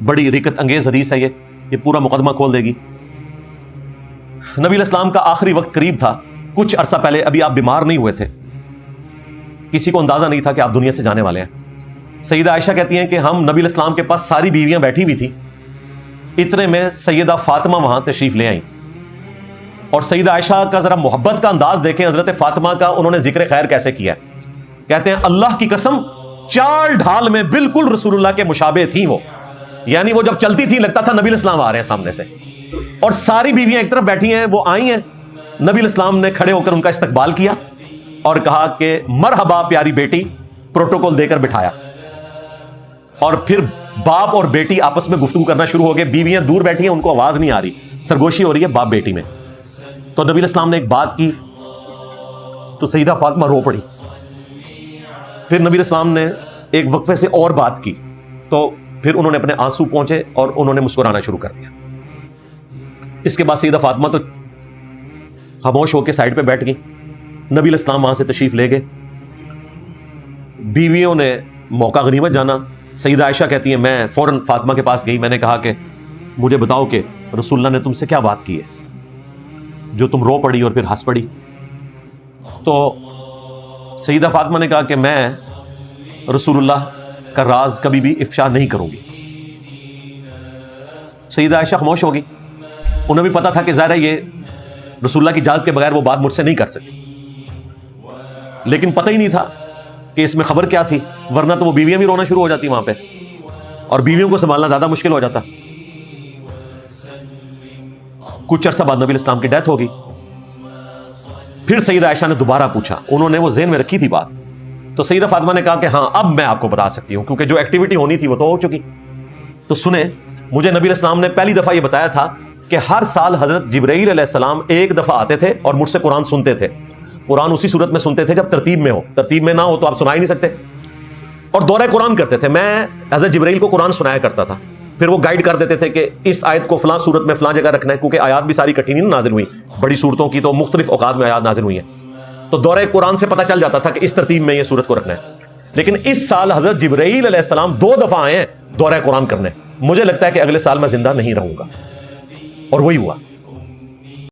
بڑی رکت انگیز حدیث ہے یہ پورا مقدمہ کھول دے گی۔ نبی علیہ السلام کا آخری وقت قریب تھا، کچھ عرصہ پہلے، ابھی آپ بیمار نہیں ہوئے تھے، کسی کو اندازہ نہیں تھا کہ آپ دنیا سے جانے والے ہیں۔ سیدہ عائشہ کہتی ہیں کہ ہم نبی علیہ السلام کے پاس ساری بیویاں بیٹھی ہوئی تھیں، اتنے میں سیدہ فاطمہ وہاں تشریف لے آئیں، اور سیدہ عائشہ کا ذرا محبت کا انداز دیکھیں حضرت فاطمہ کا، انہوں نے ذکر خیر کیسے کیا ہے۔ کہتے ہیں اللہ کی قسم چال ڈھال میں بالکل رسول اللہ کے مشابہ تھیں وہ، یعنی وہ جب چلتی تھی لگتا تھا نبی علیہ السلام آ رہے ہیں سامنے سے، اور ساری بیویاں ایک طرف بیٹھی ہیں، وہ آئی ہیں، نبی علیہ السلام نے کھڑے ہو کر ان کا استقبال کیا اور کہا کہ مرحبا پیاری بیٹی، پروٹوکول دے کر بٹھایا، اور پھر باپ اور بیٹی آپس میں گفتگو کرنا شروع ہو گئے۔ بیویاں دور بیٹھی ہیں، ان کو آواز نہیں آ رہی، سرگوشی ہو رہی ہے باپ بیٹی میں۔ تو نبی علیہ السلام نے ایک بات کی تو سیدہ فاطمہ رو پڑی، پھر نبی علیہ السلام نے ایک وقفے سے اور بات کی تو پھر انہوں نے اپنے آنسو پہنچے اور انہوں نے مسکرانا شروع کر دیا۔ اس کے بعد سیدہ فاطمہ تو خاموش ہو کے سائڈ پہ بیٹھ گئی، نبی علیہ السلام وہاں سے تشریف لے گئے۔ بیویوں نے موقع غنیمت جانا، سیدہ عائشہ کہتی ہیں میں فوراً فاطمہ کے پاس گئی، میں نے کہا کہ مجھے بتاؤ کہ رسول اللہ نے تم سے کیا بات کی ہے جو تم رو پڑی اور پھر ہنس پڑی۔ تو سیدہ فاطمہ نے کہا کہ میں رسول اللہ کا راز کبھی بھی افشا نہیں کروں گی۔ سیدہ عائشہ خاموش ہو گئی، انہیں بھی پتا تھا کہ ظاہر ہے یہ رسول اللہ کی اجازت کے بغیر وہ بات مجھ سے نہیں کر سکتی، لیکن پتہ ہی نہیں تھا کہ اس میں خبر کیا تھی، ورنہ تو وہ بیویاں بھی رونا شروع ہو جاتی وہاں پہ، اور بیویوں کو سنبھالنا زیادہ مشکل ہو جاتا۔ کچھ عرصہ بعد نبی علیہ السلام کی ڈیتھ ہو گئی۔ پھر سیدہ عائشہ نے دوبارہ پوچھا، انہوں نے وہ ذہن میں رکھی تھی بات، تو سیدہ فاطمہ نے کہا کہ ہاں اب میں آپ کو بتا سکتی ہوں، کیونکہ جو ایکٹیویٹی ہونی تھی وہ تو ہو چکی۔ تو سنیں، مجھے نبی علیہ السلام نے پہلی دفعہ یہ بتایا تھا کہ ہر سال حضرت جبرائیل علیہ السلام ایک دفعہ آتے تھے اور مجھ سے قرآن سنتے تھے۔ قرآن اسی صورت میں سنتے تھے جب ترتیب میں ہو، ترتیب میں نہ ہو تو آپ سنا ہی نہیں سکتے، اور دورہ قرآن کرتے تھے۔ میں حضرت جبرائیل کو قرآن سنایا کرتا تھا، پھر وہ گائیڈ کر دیتے تھے کہ اس آیت کو فلاں صورت میں فلاں جگہ رکھنا ہے، کیونکہ آیات بھی ساری اکٹھی نہیں نازل ہوئی، بڑی صورتوں کی تو مختلف اوقات میں آیات نازل ہوئی ہیں، تو دورہ قرآن سے پتہ چل جاتا تھا کہ اس ترتیب میں یہ صورت کو رکھنا ہے۔ لیکن اس سال حضرت جبرائیل علیہ السلام 2 دفعہ آئے ہیں دورہ قرآن کرنے، مجھے لگتا ہے کہ اگلے سال میں زندہ نہیں رہوں گا، اور وہی ہوا۔